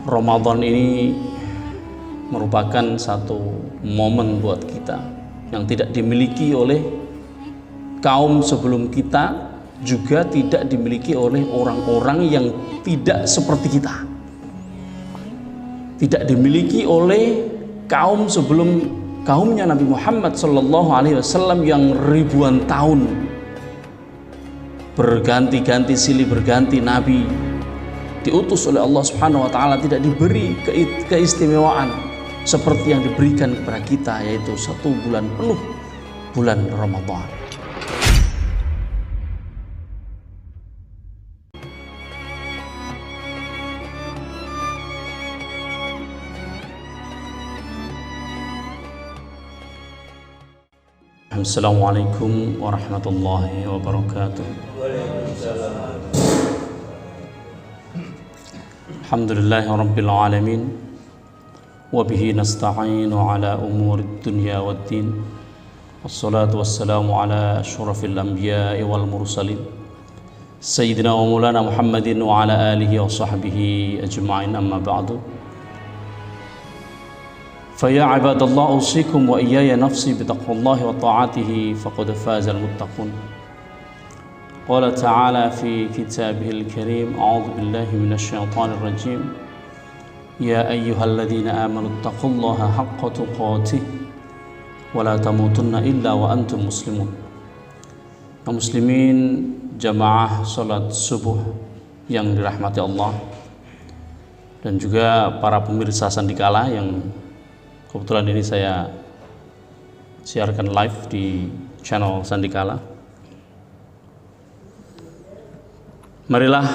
Ramadan ini merupakan satu momen buat kita yang tidak dimiliki oleh kaum sebelum kita, juga tidak dimiliki oleh orang-orang yang tidak seperti kita, tidak dimiliki oleh kaum sebelum kaumnya Nabi Muhammad SAW yang ribuan tahun berganti-ganti silih berganti Nabi diutus oleh Allah Subhanahu wa Ta'ala, tidak diberi keistimewaan seperti yang diberikan kepada kita, yaitu 1 bulan penuh, bulan Ramadan. Assalamualaikum warahmatullahi wabarakatuh. Alhamdulillahi rabbil alamin, wabihi nasta'inu ala umuri dunya waddin, wassalatu wassalamu ala asyrafil anbiya'i wal mursalin, sayyidina wa maulana Muhammadin wa ala alihi wa sahbihi ajma'in, amma ba'du. Faya ibadallah, usikum wa iyaya nafsi bitaqwallahi wa ta'atihi, faqad fazal muttaqun. Qala ta'ala fi kitabihil karim, a'udzu billahi minasyaitonir rajim, ya ayyuhalladzina amanu taqullaha haqqa tuqatih wa la tamutunna illa wa antum muslimun. Kaum muslimin jamaah salat subuh yang dirahmati Allah, dan juga para pemirsa Sandikala yang kebetulan ini saya siarkan live di channel Sandikala. Marilah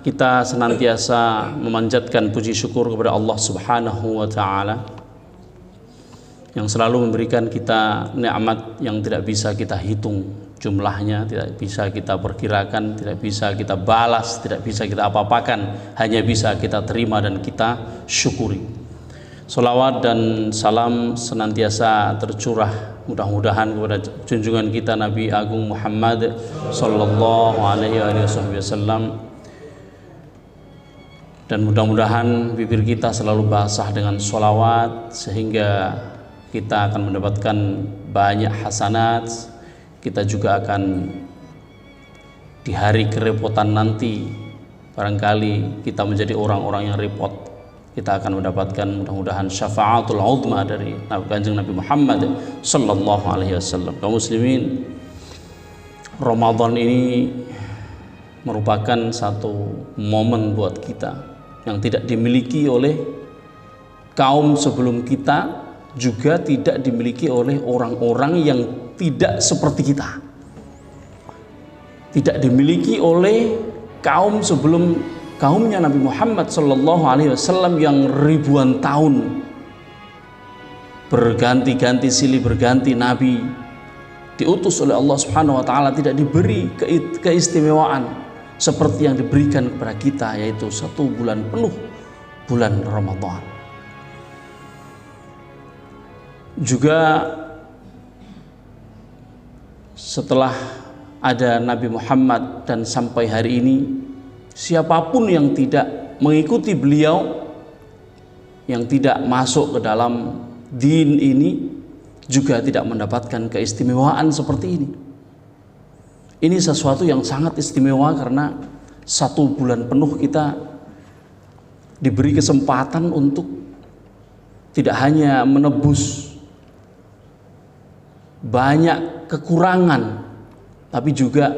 kita senantiasa memanjatkan puji syukur kepada Allah Subhanahu wa Ta'ala yang selalu memberikan kita nikmat yang tidak bisa kita hitung jumlahnya, tidak bisa kita perkirakan, tidak bisa kita balas, tidak bisa kita apa-apakan, hanya bisa kita terima dan kita syukuri. Salawat dan salam senantiasa tercurah mudah-mudahan kepada junjungan kita Nabi Agung Muhammad sallallahu alaihi wasallam, dan mudah-mudahan bibir kita selalu basah dengan salawat sehingga kita akan mendapatkan banyak hasanat. Kita juga akan di hari kerepotan nanti, barangkali kita menjadi orang-orang yang repot, kita akan mendapatkan mudah-mudahan syafaatul uzma dari Kanjeng Nabi Muhammad sallallahu alaihi wasallam. Kaum muslimin, Ramadan ini merupakan satu momen buat kita yang tidak dimiliki oleh kaum sebelum kita, juga tidak dimiliki oleh orang-orang yang tidak seperti kita, tidak dimiliki oleh kaum sebelum kaumnya Nabi Muhammad sallallahu alaihi wasallam yang ribuan tahun berganti-ganti silih berganti Nabi diutus oleh Allah Subhanahu wa Ta'ala, tidak diberi keistimewaan seperti yang diberikan kepada kita, yaitu 1 bulan penuh, bulan Ramadan. Juga setelah ada Nabi Muhammad dan sampai hari ini, siapapun yang tidak mengikuti beliau, yang tidak masuk ke dalam din ini, juga tidak mendapatkan keistimewaan seperti ini. Ini sesuatu yang sangat istimewa karena 1 bulan penuh kita diberi kesempatan untuk tidak hanya menebus banyak kekurangan, tapi juga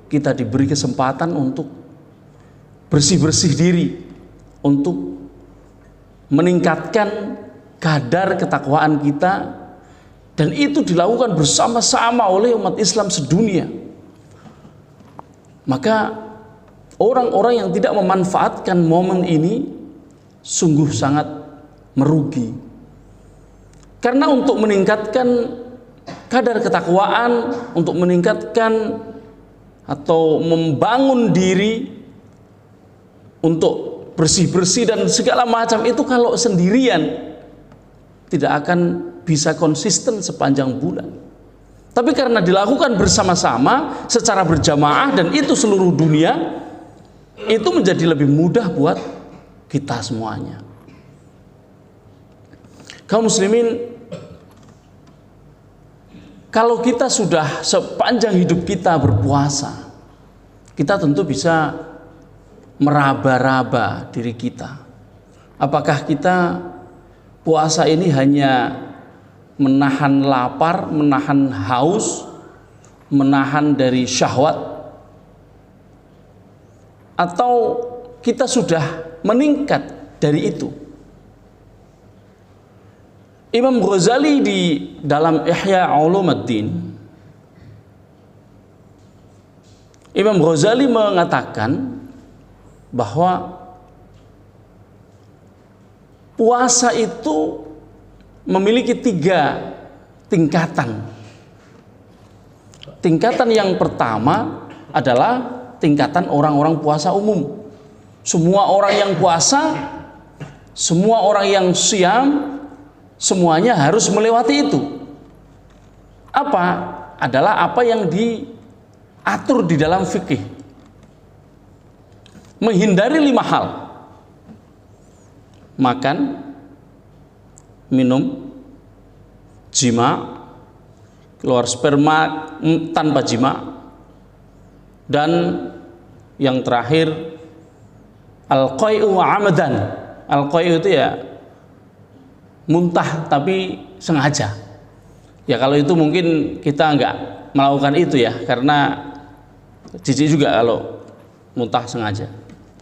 kita diberi kesempatan untuk bersih-bersih diri, untuk meningkatkan kadar ketakwaan kita, dan itu dilakukan bersama-sama oleh umat Islam sedunia. Maka orang-orang yang tidak memanfaatkan momen ini sungguh sangat merugi, karena untuk meningkatkan kadar ketakwaan, untuk meningkatkan atau membangun diri untuk bersih-bersih dan segala macam itu, kalau sendirian tidak akan bisa konsisten sepanjang bulan. Tapi karena dilakukan bersama-sama secara berjamaah, dan itu seluruh dunia, itu menjadi lebih mudah buat kita semuanya. Kaum muslimin, kalau kita sudah sepanjang hidup kita berpuasa, kita tentu bisa meraba-raba diri kita. Apakah kita puasa ini hanya menahan lapar, menahan haus, menahan dari syahwat, atau kita sudah meningkat dari itu? Imam Ghazali di dalam Ihya Ulumuddin, Imam Ghazali mengatakan bahwa puasa itu memiliki 3 tingkatan. Tingkatan yang pertama adalah tingkatan orang-orang puasa umum. Semua orang yang puasa, semua orang yang siam, semuanya harus melewati itu. Apa? Adalah apa yang diatur di dalam fikih. Menghindari 5 hal. Makan, minum, jima, keluar sperma tanpa jima, dan yang terakhir al-qai'u amadan. Al-qai'u itu ya muntah tapi sengaja. Ya kalau itu mungkin kita enggak melakukan itu ya, karena jijik juga kalau muntah sengaja,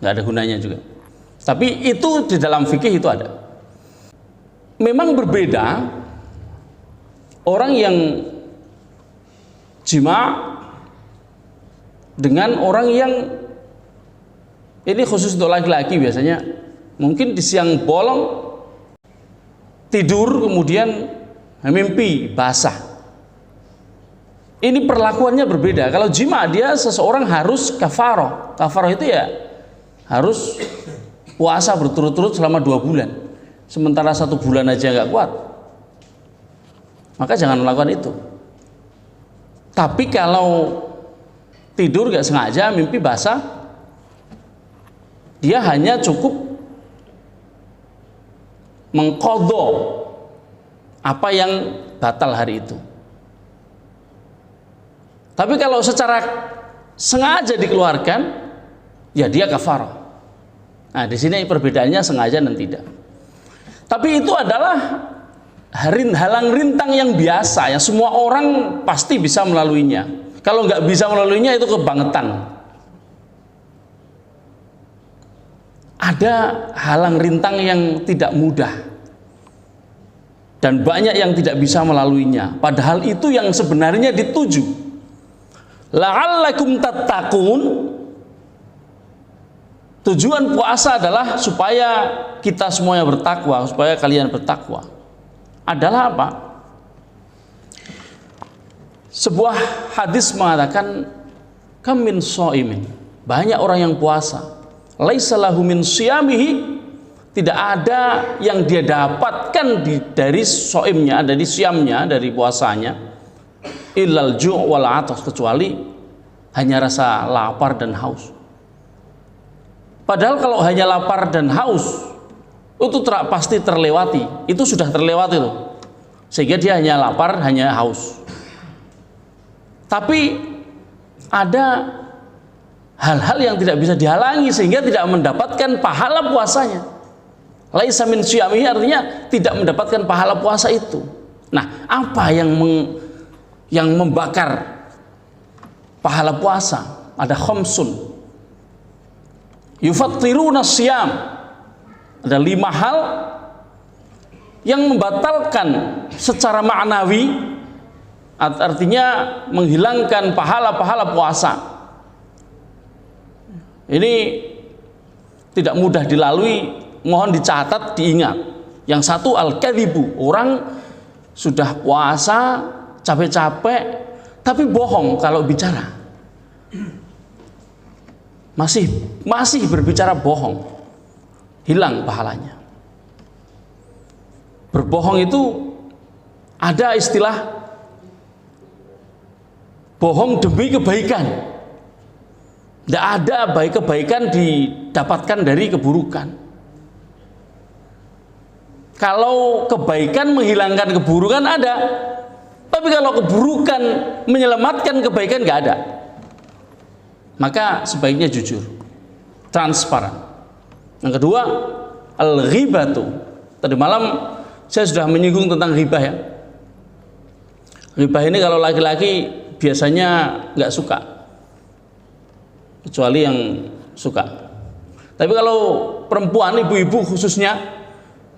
enggak ada gunanya juga. Tapi itu di dalam fikih itu ada. Memang berbeda orang yang jima dengan orang yang, ini khusus untuk laki-laki biasanya, mungkin di siang bolong tidur kemudian mimpi basah. Ini perlakuannya berbeda. Kalau jima, dia seseorang harus kafaroh. Kafaroh itu ya harus puasa berturut-turut selama 2 bulan. Sementara 1 bulan aja nggak kuat, maka jangan melakukan itu. Tapi kalau tidur nggak sengaja mimpi basah, dia hanya cukup mengqadha apa yang batal hari itu. Tapi kalau secara sengaja dikeluarkan, ya dia kafarah. Nah, di sini perbedaannya sengaja dan tidak. Tapi itu adalah halang rintang yang biasa, ya semua orang pasti bisa melaluinya. Kalau nggak bisa melaluinya itu kebangetan. Ada halang rintang yang tidak mudah dan banyak yang tidak bisa melaluinya, padahal itu yang sebenarnya dituju. La'allakum tattaqun. Tujuan puasa adalah supaya kita semuanya bertakwa, supaya kalian bertakwa. Adalah apa? Sebuah hadis mengatakan, kam min shaimin, banyak orang yang puasa, laisa lahu min siyamihi, tidak ada yang dia dapatkan dari shaimnya, dari siamnya, dari puasanya, illal ju' wal 'atash, kecuali hanya rasa lapar dan haus. Padahal kalau hanya lapar dan haus itu pasti terlewati, itu sudah terlewati itu, sehingga dia hanya lapar, hanya haus. Tapi ada hal-hal yang tidak bisa dihalangi sehingga tidak mendapatkan pahala puasanya. Laisa min syiyamihi artinya tidak mendapatkan pahala puasa itu. Nah, apa yang membakar pahala puasa? Ada khamsun yufattiruna syiyam. Ada 5 hal yang membatalkan secara maknawi, artinya menghilangkan pahala-pahala puasa. Ini tidak mudah dilalui, mohon dicatat, diingat. Yang satu al-kadzibu, orang sudah puasa capek-capek tapi bohong kalau bicara, masih berbicara bohong, hilang pahalanya. Berbohong itu ada istilah bohong demi kebaikan. Tidak ada baik kebaikan didapatkan dari keburukan. Kalau kebaikan menghilangkan keburukan ada, tapi kalau keburukan menyelamatkan kebaikan nggak ada. Maka sebaiknya jujur, transparan. Yang kedua, al-ghibatu. Tadi malam saya sudah menyinggung tentang ghibah ya. Ghibah ini kalau laki-laki biasanya nggak suka, kecuali yang suka. Tapi kalau perempuan, ibu-ibu khususnya,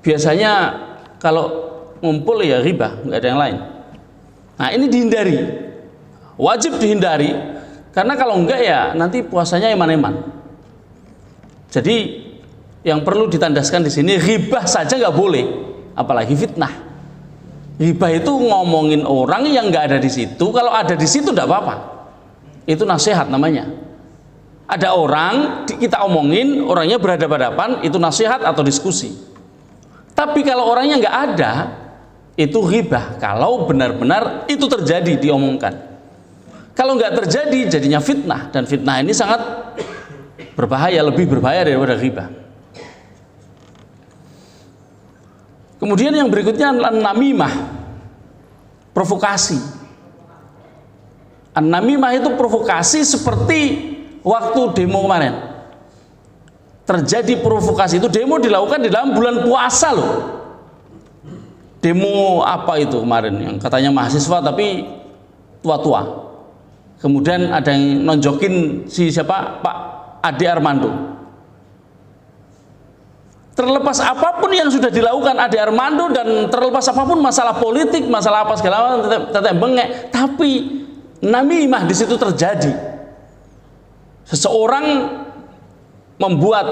biasanya kalau ngumpul ya ghibah, nggak ada yang lain. Nah ini dihindari, wajib dihindari, karena kalau enggak ya nanti puasanya eman-eman. Jadi yang perlu ditandaskan di sini, ghibah saja nggak boleh, apalagi fitnah. Ghibah itu ngomongin orang yang nggak ada di situ, kalau ada di situ tidak apa-apa. Itu nasihat namanya. Ada orang kita omongin, orangnya berhadapan-hadapan, itu nasihat atau diskusi. Tapi kalau orangnya nggak ada, itu ghibah. Kalau benar-benar itu terjadi diomongkan. Kalau nggak terjadi, jadinya fitnah, dan fitnah ini sangat berbahaya, lebih berbahaya daripada ghibah. Kemudian yang berikutnya an-namimah, provokasi. An-namimah itu provokasi seperti waktu demo kemarin. Terjadi provokasi itu, demo dilakukan di dalam bulan puasa loh. Demo apa itu kemarin yang katanya mahasiswa tapi tua-tua. Kemudian ada yang nonjokin si siapa? Pak Ade Armando. Terlepas apapun yang sudah dilakukan Ade Armando dan terlepas apapun masalah politik, masalah apa segala macam, tetap bengek, tapi namimah di situ terjadi. Seseorang membuat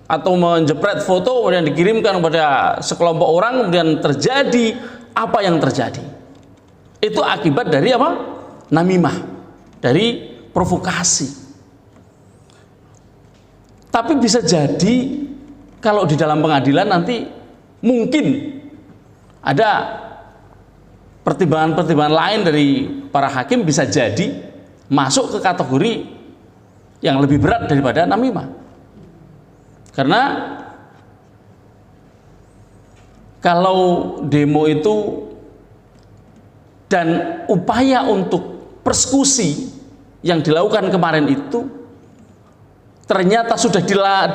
atau menjepret foto kemudian dikirimkan kepada sekelompok orang, kemudian terjadi apa yang terjadi. Itu akibat dari apa? Namimah, dari provokasi. Tapi bisa jadi kalau di dalam pengadilan nanti mungkin ada pertimbangan-pertimbangan lain dari para hakim, bisa jadi masuk ke kategori yang lebih berat daripada namimah. Karena kalau demo itu dan upaya untuk persekusi yang dilakukan kemarin itu ternyata sudah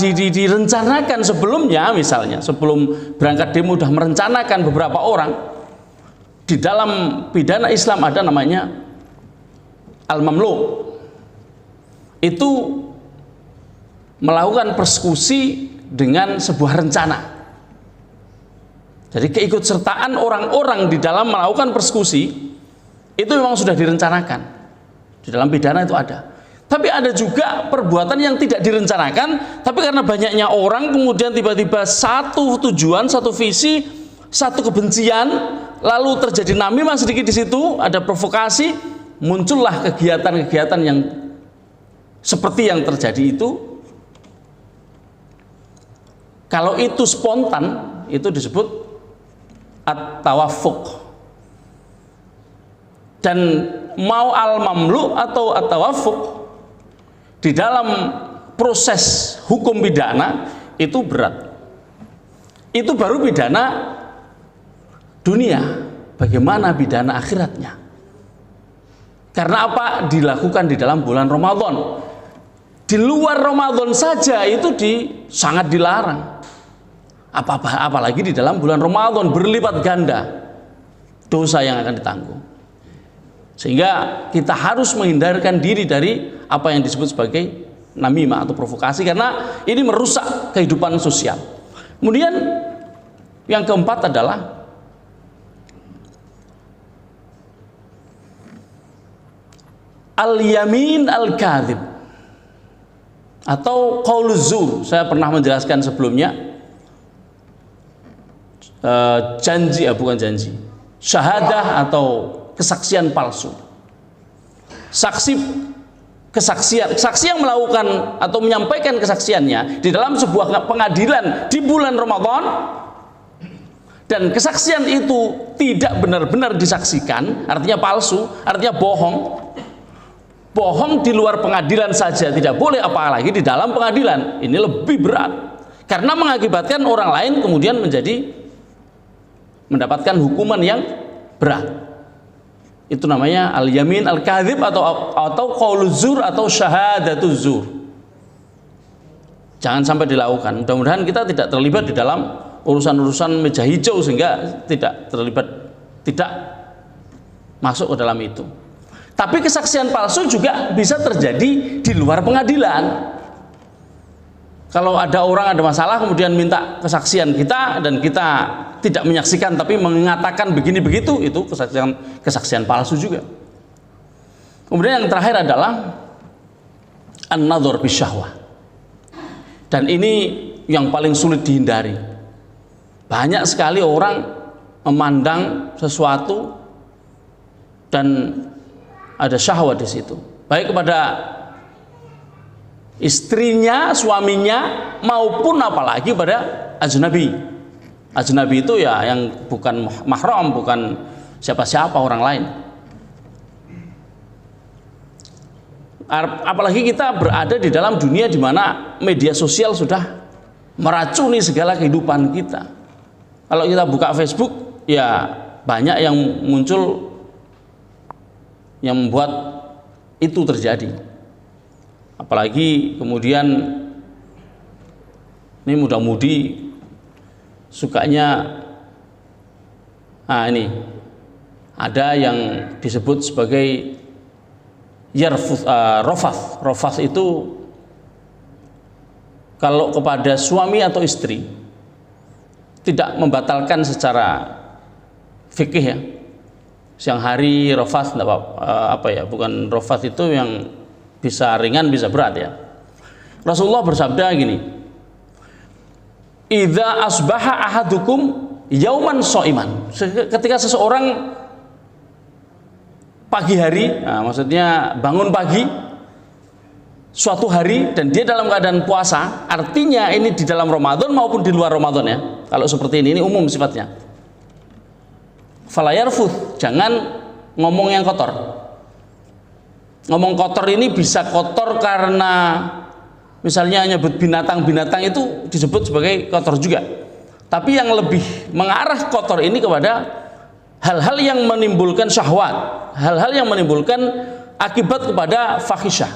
direncanakan sebelumnya, misalnya sebelum berangkat demo sudah merencanakan beberapa orang. Di dalam pidana Islam ada namanya al-mamlu, itu melakukan persekusi dengan sebuah rencana. Jadi keikutsertaan orang-orang di dalam melakukan persekusi itu memang sudah direncanakan. Di dalam pidana itu ada. Tapi ada juga perbuatan yang tidak direncanakan, tapi karena banyaknya orang kemudian tiba-tiba satu tujuan, satu visi, satu kebencian, lalu terjadi namimah sedikit di situ, ada provokasi, muncullah kegiatan-kegiatan yang seperti yang terjadi itu. Kalau itu spontan, itu disebut at-tawafuq. Dan mau al-mamlu atau at-tawafuq di dalam proses hukum pidana itu berat. Itu baru pidana dunia, bagaimana pidana akhiratnya? Karena apa? Dilakukan di dalam bulan Ramadan. Di luar Ramadan saja itu sangat dilarang. Apalagi di dalam bulan Ramadan berlipat ganda dosa yang akan ditanggung. Sehingga kita harus menghindarkan diri dari apa yang disebut sebagai namimah atau provokasi, karena ini merusak kehidupan sosial. Kemudian yang keempat adalah al-yamin al-kadhib atau qauluz zur. Saya pernah menjelaskan sebelumnya, janji, bukan janji, syahadah atau kesaksian palsu. Saksi yang melakukan atau menyampaikan kesaksiannya di dalam sebuah pengadilan di bulan Ramadan, dan kesaksian itu tidak benar-benar disaksikan, artinya palsu, artinya bohong. Bohong di luar pengadilan saja tidak boleh, apalagi di dalam pengadilan. Ini lebih berat karena mengakibatkan orang lain kemudian menjadi mendapatkan hukuman yang berat. Itu namanya al-yamin al-kadzib atau qauluz zur atau syahadatuz zur. Jangan sampai dilakukan. Mudah-mudahan kita tidak terlibat di dalam urusan-urusan meja hijau sehingga tidak masuk ke dalam itu. Tapi kesaksian palsu juga bisa terjadi di luar pengadilan. Kalau ada orang ada masalah kemudian minta kesaksian kita dan kita tidak menyaksikan tapi mengatakan begini begitu, itu kesaksian palsu juga. Kemudian yang terakhir adalah an-nadhar bisyahwah. Dan ini yang paling sulit dihindari. Banyak sekali orang memandang sesuatu dan ada syahwat di situ, baik kepada istrinya, suaminya, maupun apalagi pada ajnabi. Ajnabi itu ya yang bukan mahram, bukan siapa-siapa orang lain. Apalagi kita berada di dalam dunia di mana media sosial sudah meracuni segala kehidupan kita. Kalau kita buka Facebook, ya banyak yang muncul yang membuat itu terjadi. Apalagi kemudian ini muda-mudi sukanya ini ada yang disebut sebagai rofath. Rofath itu kalau kepada suami atau istri tidak membatalkan secara fikih ya. Siang hari rofath bukan rofath itu yang bisa ringan bisa berat ya. Rasulullah bersabda gini, idza asbaha ahadukum yauman shaiman. Ketika seseorang pagi hari, maksudnya bangun pagi suatu hari dan dia dalam keadaan puasa, artinya ini di dalam Ramadan maupun di luar Ramadan ya. Kalau seperti ini umum sifatnya. Fala yarfuth, jangan ngomong yang kotor. Ngomong kotor ini bisa kotor karena misalnya nyebut binatang-binatang itu disebut sebagai kotor juga. Tapi yang lebih mengarah kotor ini kepada hal-hal yang menimbulkan syahwat, hal-hal yang menimbulkan akibat kepada fahisyah.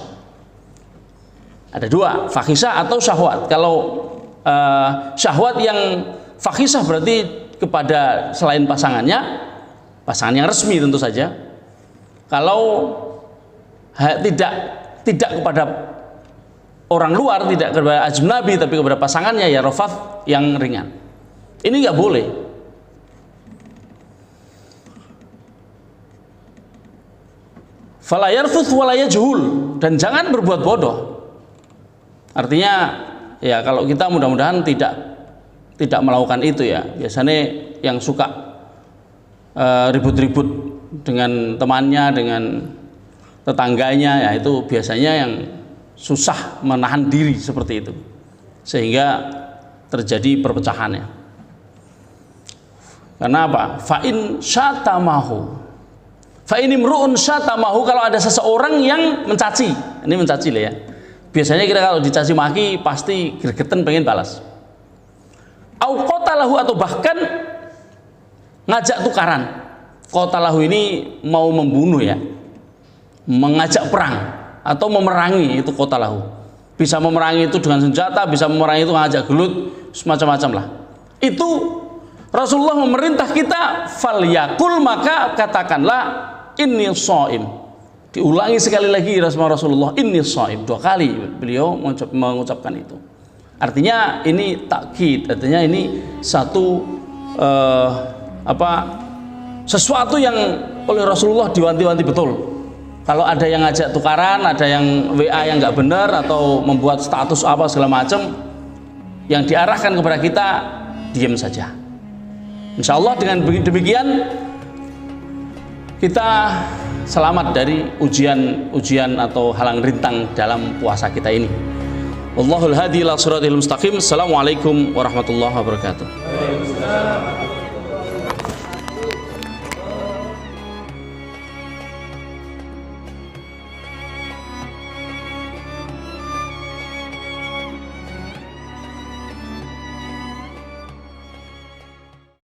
Ada dua, fahisyah atau syahwat. Kalau syahwat yang fahisyah berarti kepada selain pasangan yang resmi tentu saja. Kalau tidak kepada orang luar, tidak kepada ajnabi, tapi kepada pasangannya, ya rofath yang ringan. Ini nggak boleh. Fala yarfuth wala yajhul, dan jangan berbuat bodoh. Artinya ya kalau kita mudah-mudahan tidak melakukan itu ya. Biasanya yang suka ribut-ribut dengan temannya, dengan tetangganya, ya itu biasanya yang susah menahan diri seperti itu, sehingga terjadi perpecahannya. Karena apa? Fa'in syatamahu, fa'in imru'un syatamahu, kalau ada seseorang yang mencaci, ini mencaci lah ya. Biasanya kita kalau dicaci maki pasti gregetan pengen balas. Au qatalahu, atau bahkan ngajak tukaran. Qatalahu ini mau membunuh ya, mengajak perang atau memerangi, itu qatalahu. Bisa memerangi itu dengan senjata, bisa memerangi itu ngajak gelut, semacam-macam lah. Itu Rasulullah memerintah kita, falyakul, maka katakanlah inni shaim. Diulangi sekali lagi Rasulullah, inni shaim, 2 kali beliau mengucapkan itu. Artinya ini takkid, artinya ini satu sesuatu yang oleh Rasulullah diwanti-wanti betul. Kalau ada yang ngajak tukaran, ada yang WA yang nggak benar atau membuat status apa segala macam yang diarahkan kepada kita, diam saja. Insya Allah dengan demikian kita selamat dari ujian atau halang rintang dalam puasa kita ini. Wallahul hadi ila shiratil mustaqim. Assalamualaikum warahmatullahi wabarakatuh.